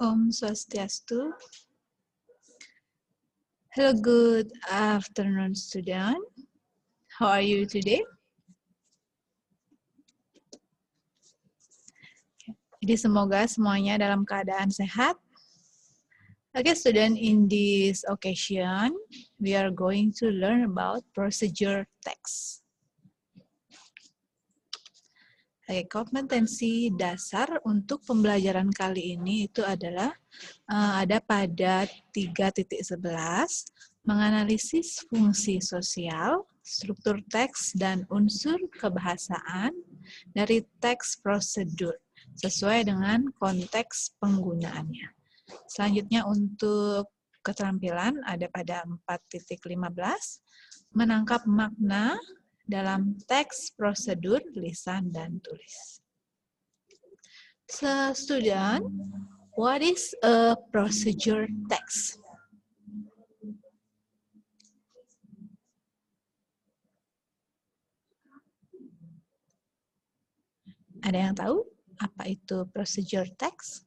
Om Swastiastu. Hello, good afternoon, student. How are you today? Jadi semoga semuanya dalam keadaan sehat. Okay, student, in this occasion, we are going to learn about procedure text. Oke, kompetensi dasar untuk pembelajaran kali ini itu adalah ada pada 3.11, menganalisis fungsi sosial, struktur teks, dan unsur kebahasaan dari teks prosedur sesuai dengan konteks penggunaannya. Selanjutnya untuk keterampilan ada pada 4.15, menangkap makna dalam teks prosedur lisan dan tulis. So, student, what is a procedure text? Ada yang tahu apa itu procedure text?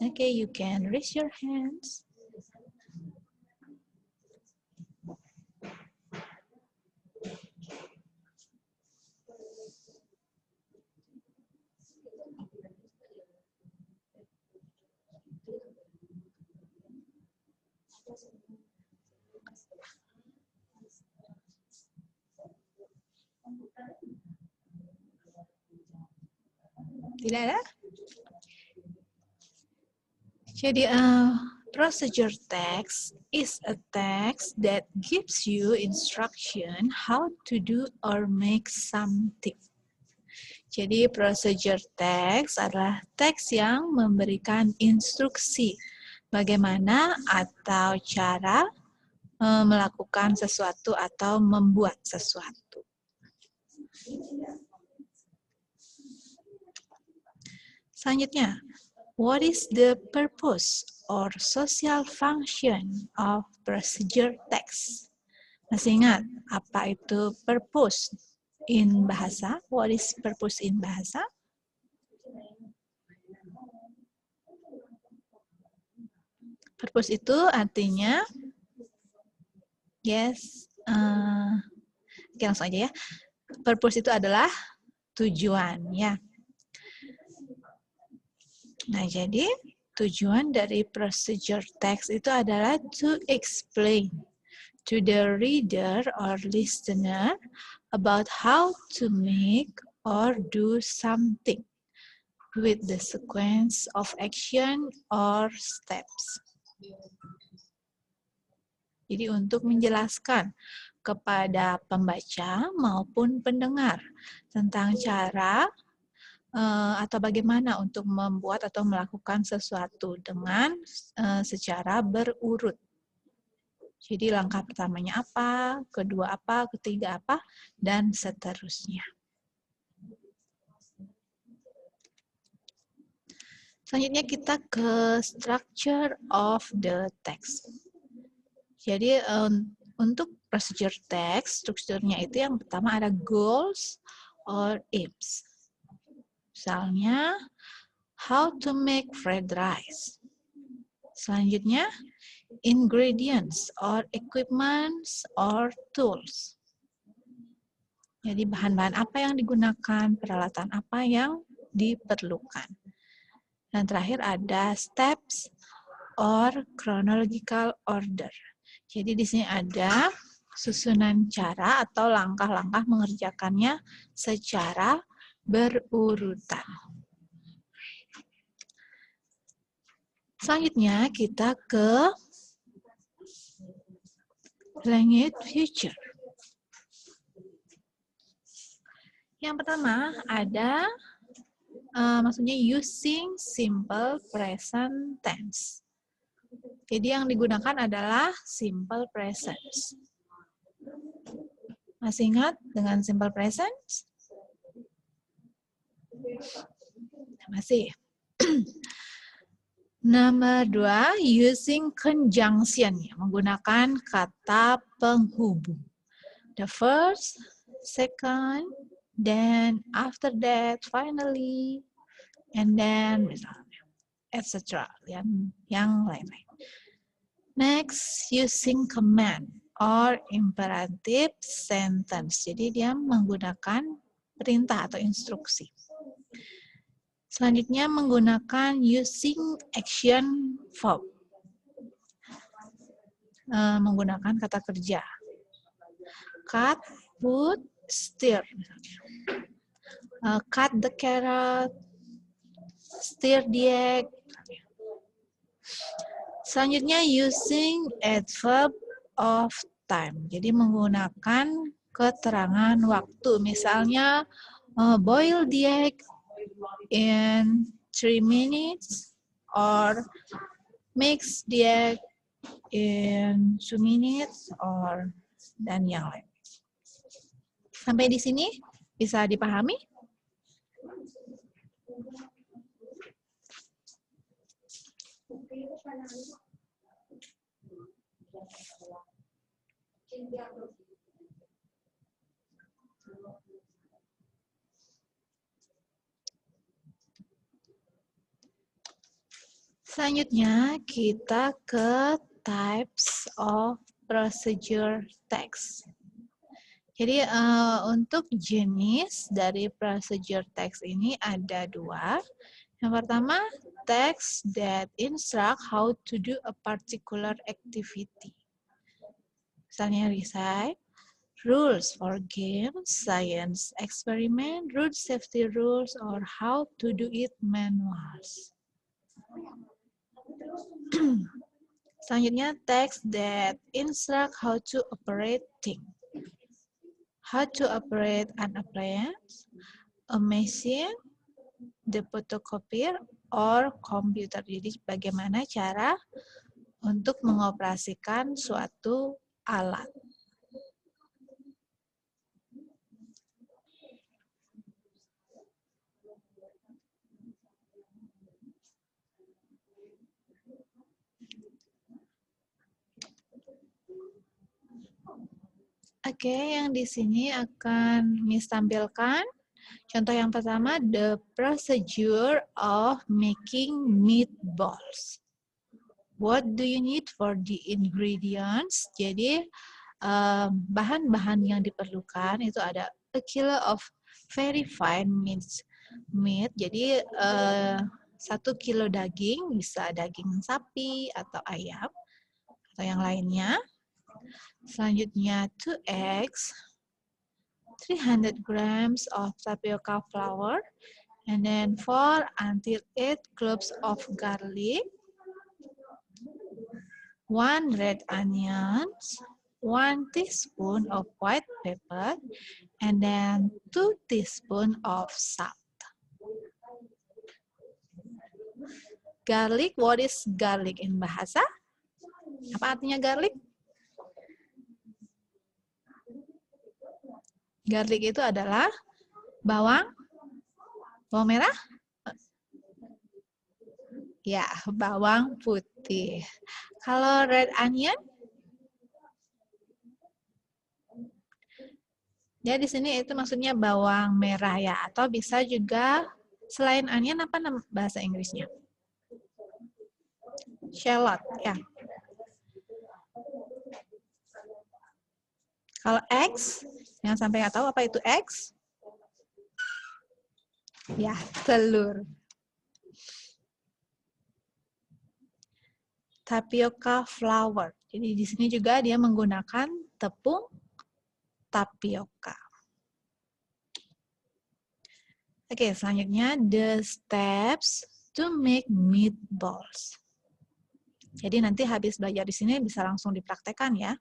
Okay, you can raise your hands. Tidak ada? Jadi, procedure text is a text that gives you instruction how to do or make something. Jadi, procedure text adalah teks yang memberikan instruksi bagaimana atau cara melakukan sesuatu atau membuat sesuatu. Selanjutnya, what is the purpose or social function of procedure text? Masih ingat apa itu purpose in bahasa? What is purpose in bahasa? Purpose itu artinya, yes, oke, langsung aja ya. Purpose itu adalah tujuan, ya. Nah, jadi tujuan dari procedure text itu adalah to explain to the reader or listener about how to make or do something with the sequence of action or steps. Jadi untuk menjelaskan kepada pembaca maupun pendengar tentang cara atau bagaimana untuk membuat atau melakukan sesuatu dengan secara berurut. Jadi langkah pertamanya apa, kedua apa, ketiga apa, dan seterusnya. Selanjutnya kita ke structure of the text. Jadi untuk procedure text, strukturnya itu yang pertama ada goals or aims. Misalnya, how to make fried rice. Selanjutnya, ingredients or equipments or tools. Jadi bahan-bahan apa yang digunakan, peralatan apa yang diperlukan. Dan terakhir ada steps or chronological order. Jadi di sini ada susunan cara atau langkah-langkah mengerjakannya secara berurutan. Selanjutnya kita ke language feature. Yang pertama ada maksudnya using simple present tense. Jadi yang digunakan adalah simple present. Masih ingat dengan simple present? Masih. Nomor 2, using conjunction, menggunakan kata penghubung. The first, second, then after that, finally, and then misalnya, etc. Yang lain-lain. Next, using command or imperative sentence. Jadi dia menggunakan perintah atau instruksi. Selanjutnya menggunakan using action verb. Menggunakan kata kerja. Cut, put, stir. Cut the carrot, stir the egg. Selanjutnya using adverb of time. Jadi menggunakan keterangan waktu. Misalnya boil the egg in 3 minutes or mix the egg in 2 minutes or dan yang lain. Sampai di sini bisa dipahami? Selanjutnya kita ke types of procedure text. Jadi untuk jenis dari procedure text ini ada dua. Yang pertama, text that instruct how to do a particular activity. Misalnya recite, rules for games, science experiment, road safety rules, or how to do it manuals. Selanjutnya, text that instruct how to operate things. How to operate an appliance, a machine, the photocopier, or computer. Jadi bagaimana cara untuk mengoperasikan suatu alat. Oke, yang di sini akan Miss tampilkan. Contoh yang pertama, the procedure of making meatballs. What do you need for the ingredients? Jadi, bahan-bahan yang diperlukan itu ada a kilo of very fine meat. Jadi, 1 kilo daging, bisa daging sapi atau ayam, atau yang lainnya. Selanjutnya, 2 eggs, 300 grams of tapioca flour, and then 4 until 8 cloves of garlic, 1 red onions, 1 teaspoon of white pepper, and then 2 teaspoons of salt. Garlic, what is garlic in bahasa? Apa artinya garlic? Garlic itu adalah bawang merah? Ya, bawang putih. Kalau red onion? Ya, di sini itu maksudnya bawang merah ya, atau bisa juga selain onion apa nama bahasa Inggrisnya? Shallot, ya. Kalau eggs, yang sampai nggak tahu apa itu eggs? Ya, telur. Tapioca flour. Jadi di sini juga dia menggunakan tepung tapioca. Oke, selanjutnya the steps to make meatballs. Jadi nanti habis belajar di sini bisa langsung dipraktekkan ya.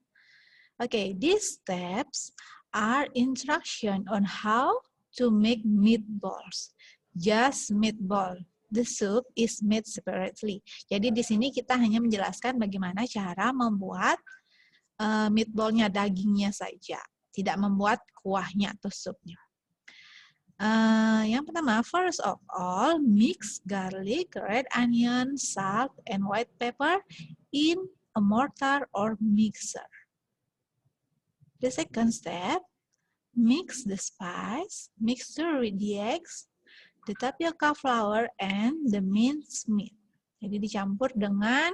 Oke, these steps are instruction on how to make meatballs. Just meatball. The soup is made separately. Jadi di sini kita hanya menjelaskan bagaimana cara membuat meatballnya, dagingnya saja. Tidak membuat kuahnya atau supnya. Yang pertama, first of all, mix garlic, red onion, salt, and white pepper in a mortar or mixer. The second step, Mix the spice, mixture with the eggs, the tapioca flour, and the minced meat. Jadi dicampur dengan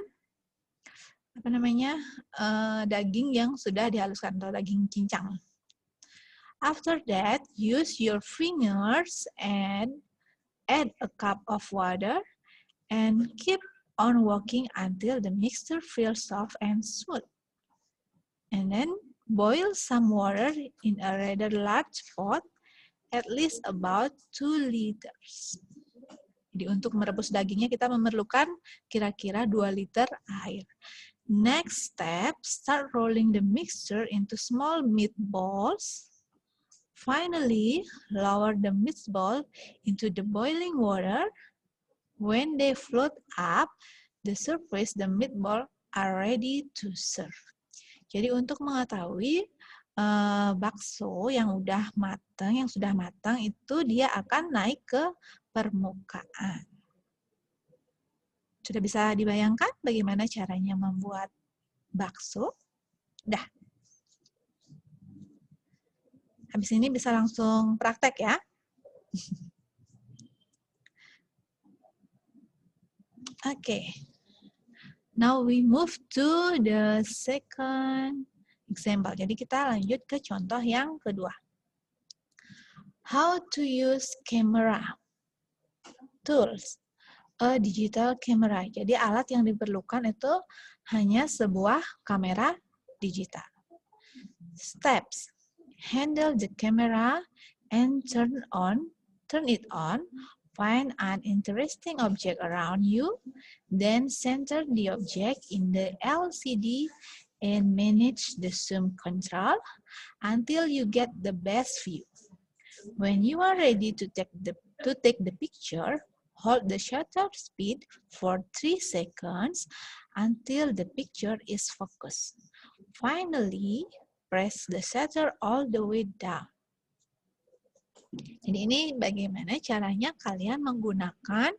daging yang sudah dihaluskan atau daging cincang. After that, use your fingers and add a cup of water and keep on working until the mixture feels soft and smooth. And then boil some water in a rather large pot, at least about 2 liters. Jadi untuk merebus dagingnya kita memerlukan kira-kira 2 liter air. Next step, start rolling the mixture into small meatballs. Finally, lower the meatball into the boiling water. When they float up the surface, the meatball are ready to serve. Jadi untuk mengetahui bakso yang sudah matang itu dia akan naik ke permukaan. Sudah bisa dibayangkan bagaimana caranya membuat bakso? Dah. Habis ini bisa langsung praktek ya. Okay. Now we move to the second example. Jadi kita lanjut ke contoh yang kedua. How to use camera tools. A digital camera. Jadi alat yang diperlukan itu hanya sebuah kamera digital. Steps. Handle the camera and turn it on. Find an interesting object around you, then center the object in the LCD and manage the zoom control until you get the best view. When you are ready to take the picture, hold the shutter speed for 3 seconds until the picture is focused. Finally, press the shutter all the way down. Jadi ini bagaimana caranya kalian menggunakan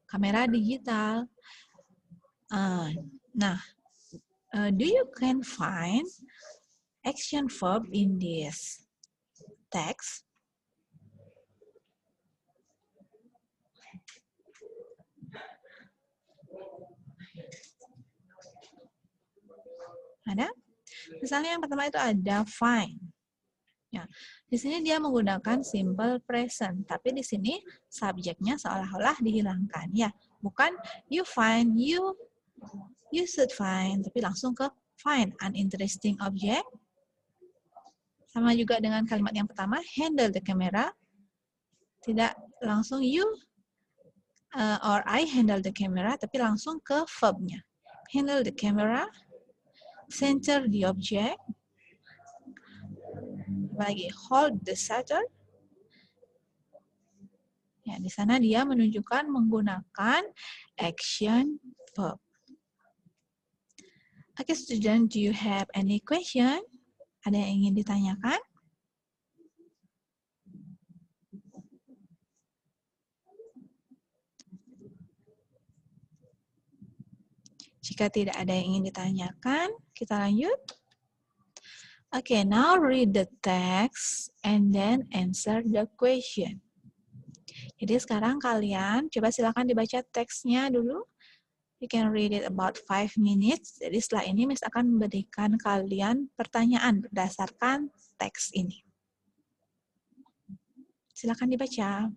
kamera digital. Do you can find action verb in this text? Ada? Misalnya yang pertama itu ada find. Ya, di sini dia menggunakan simple present, tapi di sini subjeknya seolah-olah dihilangkan. Ya, bukan you find, you should find, tapi langsung ke find an interesting object. Sama juga dengan kalimat yang pertama, handle the camera. Tidak langsung you or I handle the camera, tapi langsung ke verbnya. Handle the camera, center the object, lagi hold the shutter. Ya, di sana dia menunjukkan menggunakan action verb. Okay, student, do you have any question? Ada yang ingin ditanyakan? Jika tidak ada yang ingin ditanyakan, kita lanjut. Okay, now read the text and then answer the question. Jadi sekarang kalian coba silakan dibaca teksnya dulu. You can read it about 5 minutes. Jadi setelah ini Miss akan memberikan kalian pertanyaan berdasarkan teks ini. Silakan dibaca.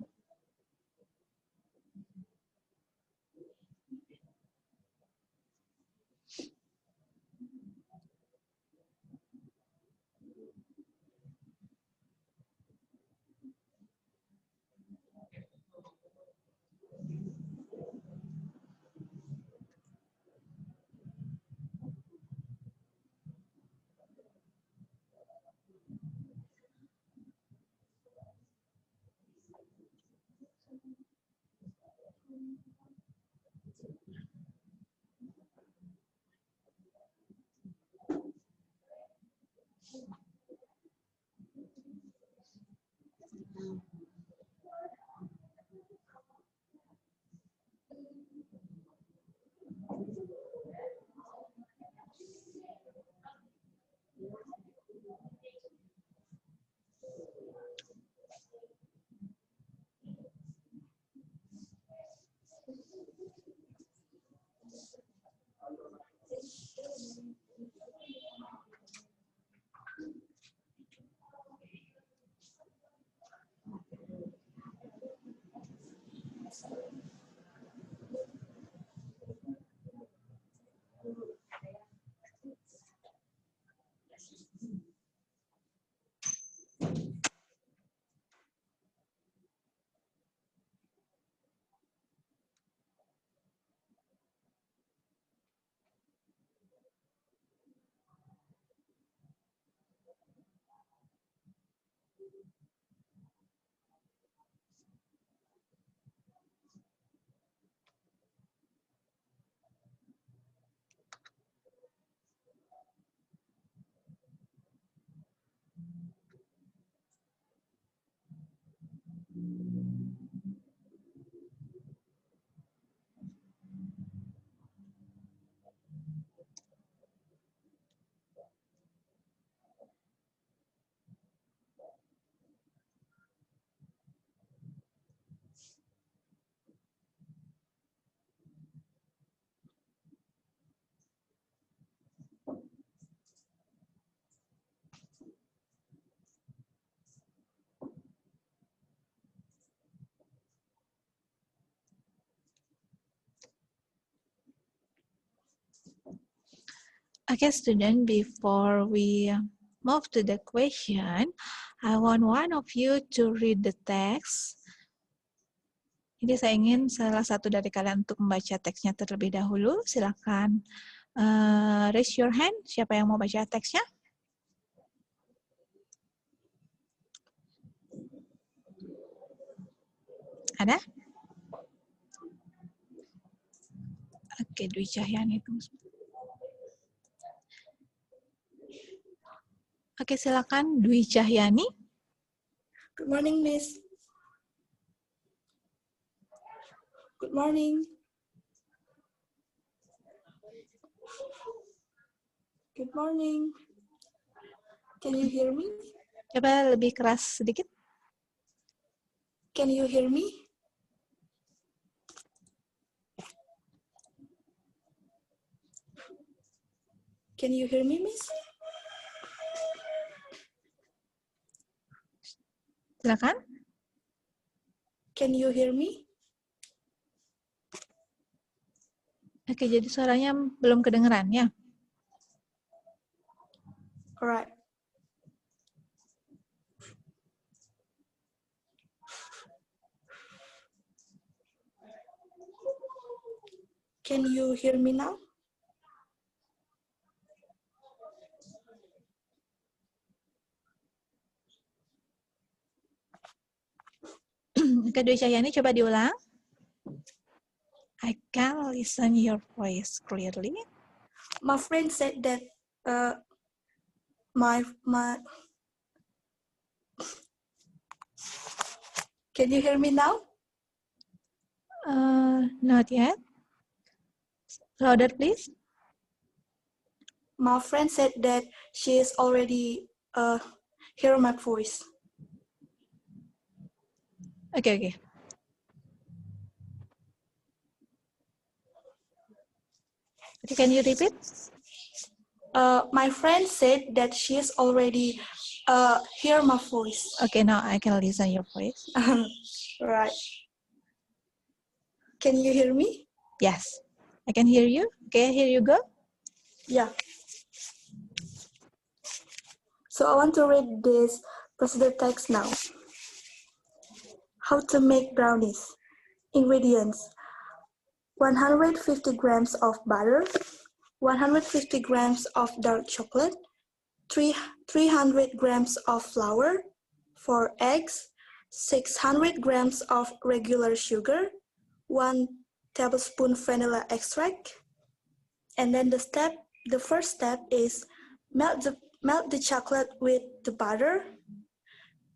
Okay, student, before we move to the question, I want one of you to read the text. Jadi saya ingin salah satu dari kalian untuk membaca teksnya terlebih dahulu. Silakan raise your hand. Siapa yang mau baca teksnya? Ada? Oke, Dwi Cahyani. Oke, silakan Dwi Cahyani. Good morning, Miss. Good morning. Good morning. Can you hear me? Coba lebih keras sedikit. Can you hear me? Can you hear me, Miss? Silakan. Can you hear me? Oke, jadi suaranya belum kedengeran ya? Alright. Can you hear me now? Oke, Dwi Cahyani, coba diulang. I can listen your voice clearly. My friend said that Can you hear me now? Not yet. Louder, please. My friend said that she is already hear my voice. Okay. Can you repeat? My friend said that she is already hear my voice. Okay, now I can listen your voice. Right. Can you hear me? Yes, I can hear you. Okay, here you go. Yeah. So I want to read this procedure text now. How to make brownies. Ingredients: 150 grams of butter, 150 grams of dark chocolate, 300 grams of flour, 4 eggs, 600 grams of regular sugar, 1 tablespoon vanilla extract. And then the first step is melt the chocolate with the butter.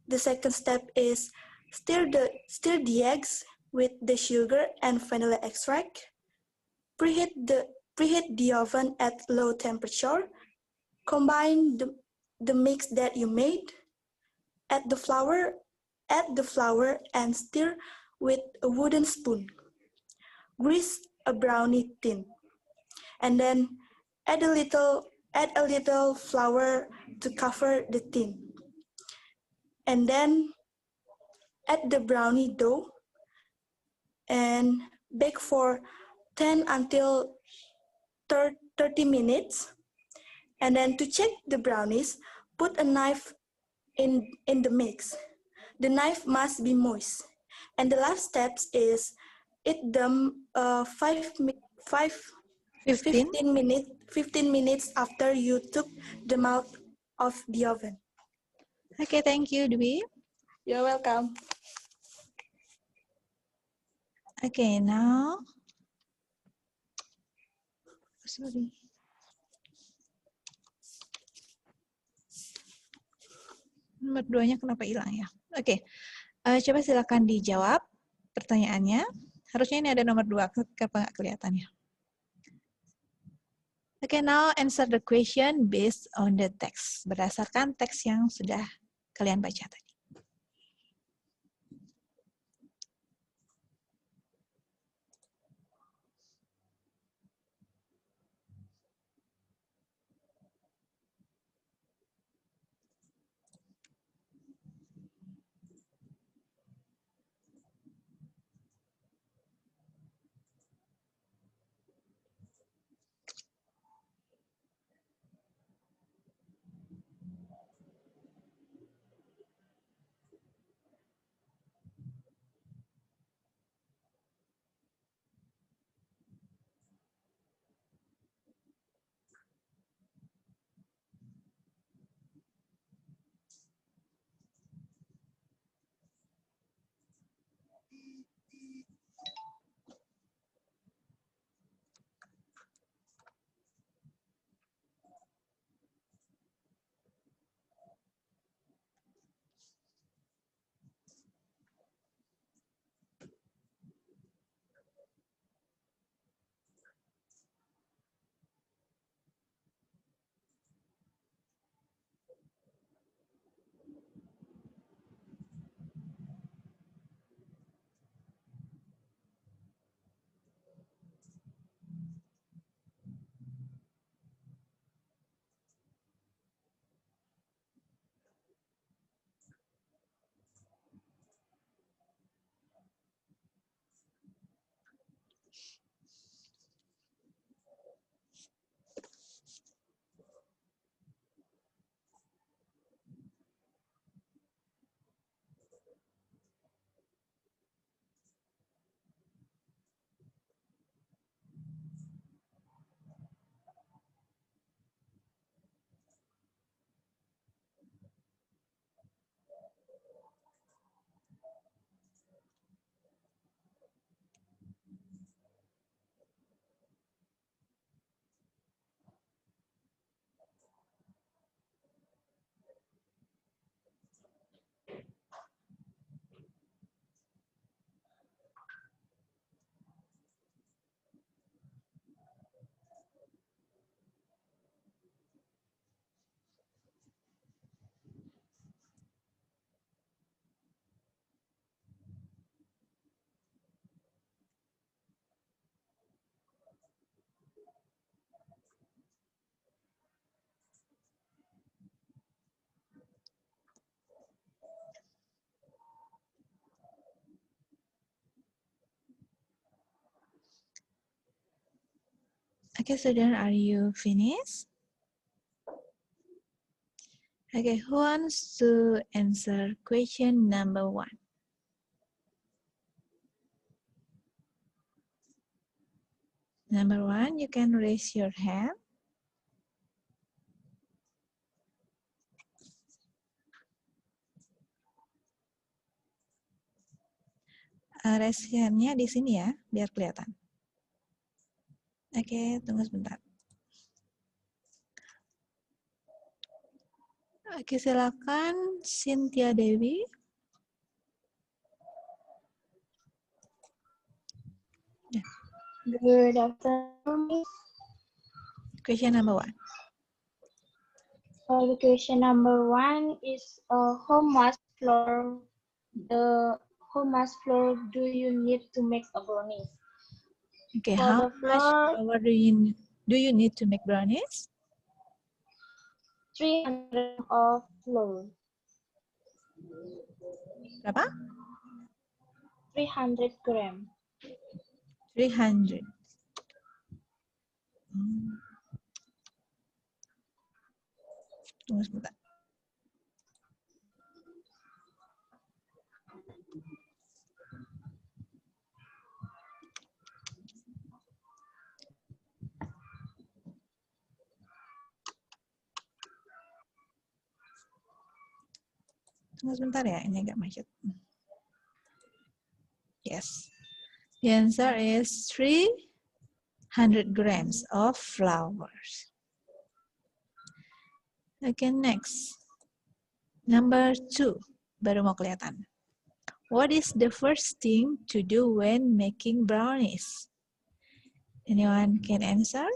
The second step is stir the eggs with the sugar and vanilla extract. Preheat the oven at low temperature. Combine the mix that you made. Add the flour and stir with a wooden spoon. Grease a brownie tin, and then add a little flour to cover the tin. And then add the brownie dough and bake for 10 until 30 minutes. And then to check the brownies, put a knife in the mix. The knife must be moist. And the last step is eat them 15 minutes after you took them out of the oven. Okay, thank you, Dwi. You're welcome. Okay, now. Sorry. Nomor 2-nya kenapa hilang ya? Oke, coba silakan dijawab pertanyaannya. Harusnya ini ada nomor 2, kenapa nggak kelihatan ya? Oke, now answer the question based on the text. Berdasarkan teks yang sudah kalian baca tadi. Okay, student, are you finished? Okay, who wants to answer question number 1? Number 1, you can raise your hand. Raise hand-nya di sini ya, biar kelihatan. Oke, tunggu sebentar. Oke, silakan Cynthia Dewi. Ya. Good afternoon. Question number 1. The question number 1 is how much flour do you need to make a brownie? Okay, For how the much flour, flour do you need to make brownies? 300 of flour. Berapa? 300 gram. 300. Tunggu sebentar. Tunggu sebentar ya, ini agak macet. Yes. The answer is 300 grams of flowers. Okay, next. Number 2. Baru mau kelihatan. What is the first thing to do when making brownies? Anyone can answer?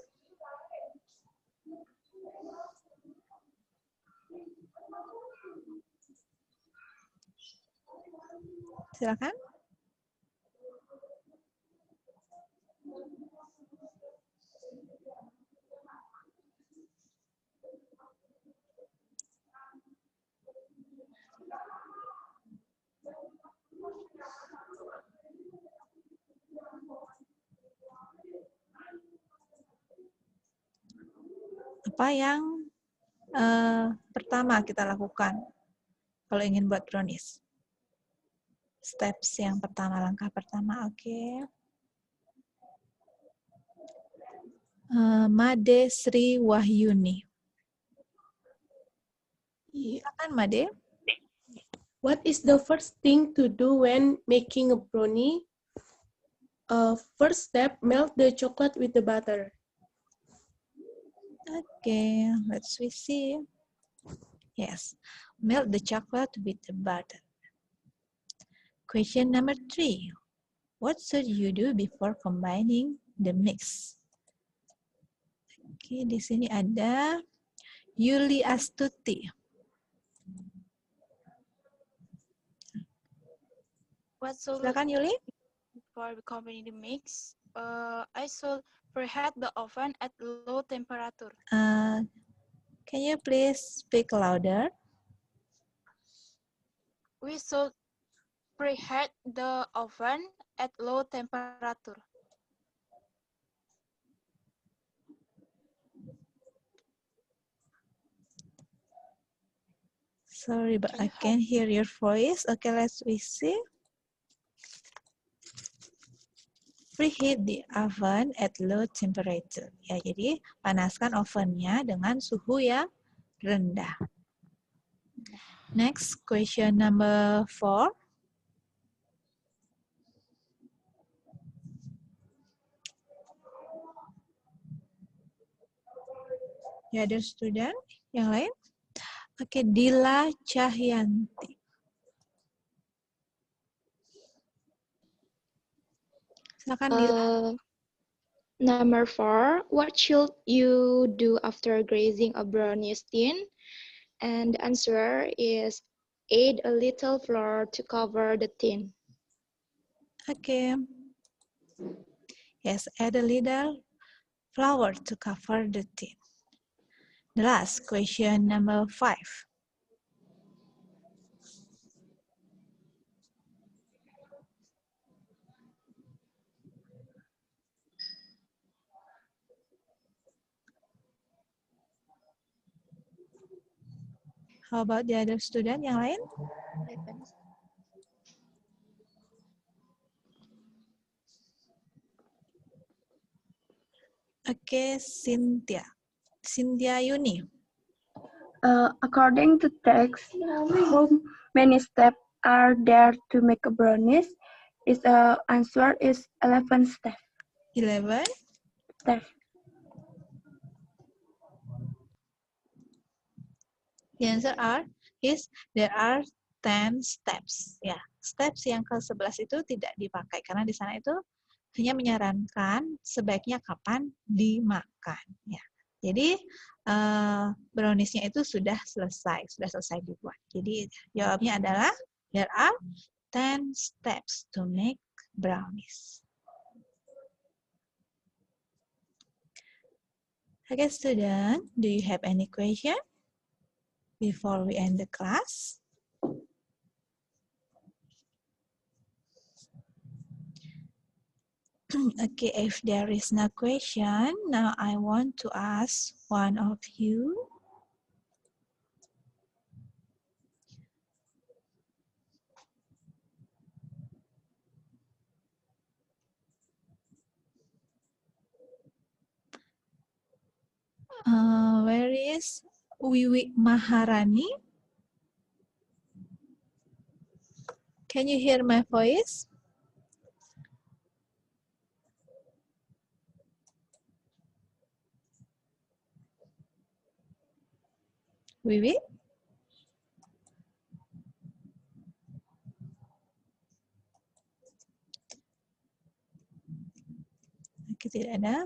Silakan. Apa yang pertama kita lakukan kalau ingin buat brownies? Steps yang pertama, langkah pertama, oke. Made Sri Wahyuni. Silakan Made. What is the first thing to do when making a brownie? First step, melt the chocolate with the butter. Okay, let's see. Yes, melt the chocolate with the butter. Question number 3. What should you do before combining the mix? Oke, di sini ada Yuli Astuti. Silakan Yuli. Before combining the mix, I should preheat the oven at low temperature. Can you please speak louder? We should preheat the oven at low temperature. Sorry, but I can't hear your voice. Okay, let's see. Preheat the oven at low temperature. Ya, jadi panaskan ovennya dengan suhu yang rendah. Next, question number 4. The other student, yang lain? Oke, Dila Cahyanti. Silakan Dila. Number 4, what should you do after glazing a brownie tin? And the answer is add a little flour to cover the tin. Okay. Yes, add a little flour to cover the tin. The last question, number 5. How about the other student yang lain? Oke, Cynthia Yuni. According to text, how many steps are there to make a brownies? Its answer is 11 steps. 11? Steps. The answer is there are 10 steps. Ya, steps yang ke-11 itu tidak dipakai karena di sana itu hanya menyarankan sebaiknya kapan dimakan. Ya, jadi browniesnya itu sudah selesai dibuat. Jadi jawabnya adalah there are 10 steps to make brownies. Okay, student, do you have any question before we end the class? Okay, if there is no question, now I want to ask one of you. Where is Wiwi Maharani? Can you hear my voice? Wiwi? Oke, tidak ada.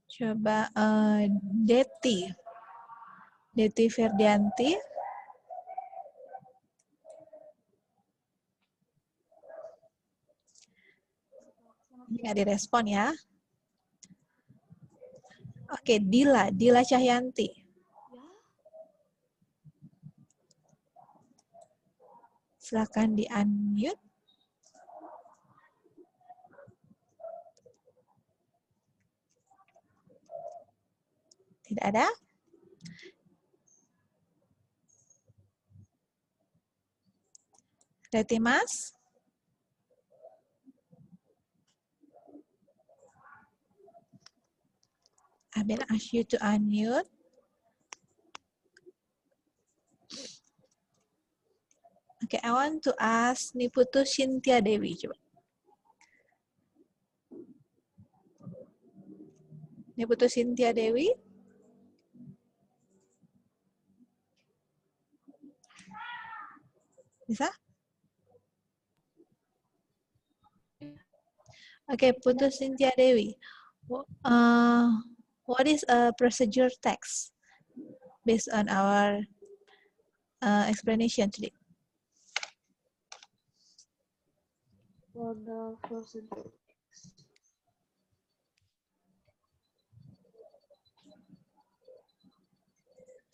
Coba Deti. Deti Ferdianti. Ini nggak direspon ya. Oke, Dila. Dila Cahyanti. Silakan di-unmute. Tidak ada. Retimas. I will ask you to unmute. Okay, I want to ask Niputu Cynthia Dewi. Coba. Niputu Cynthia Dewi. Bisa? Okay, Putu Cynthia Dewi. What is a procedure text based on our explanation today? For the procedure text.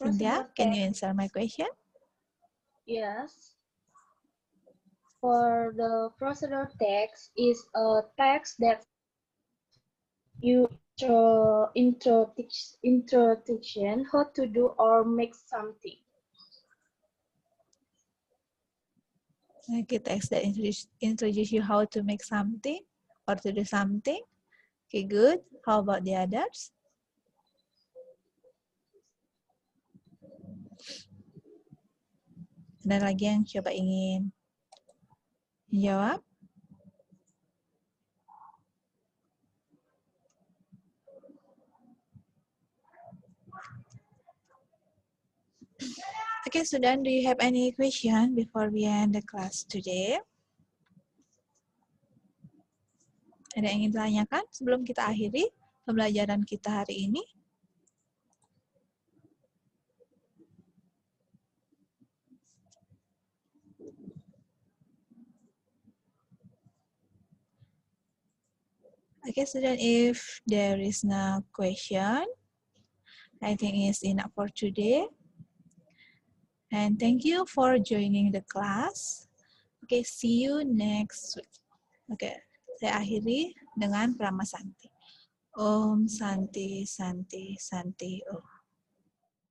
Cynthia, can you answer my question? Yes. For the procedure text is a text that you introduction how to do or make something. Okay, text that introduce you how to make something or to do something. Okay, good. How about the others? Ada lagi yang coba ingin jawab? Okay, Sudan, do you have any question before we end the class today? Ada yang ingin ditanyakan sebelum kita akhiri pembelajaran kita hari ini? Okay, Sudan, if there is no question, I think it's enough for today. And thank you for joining the class. Okay, see you next week. Okay, saya akhiri dengan Prama Santi. Om Santi Santi Santi Om.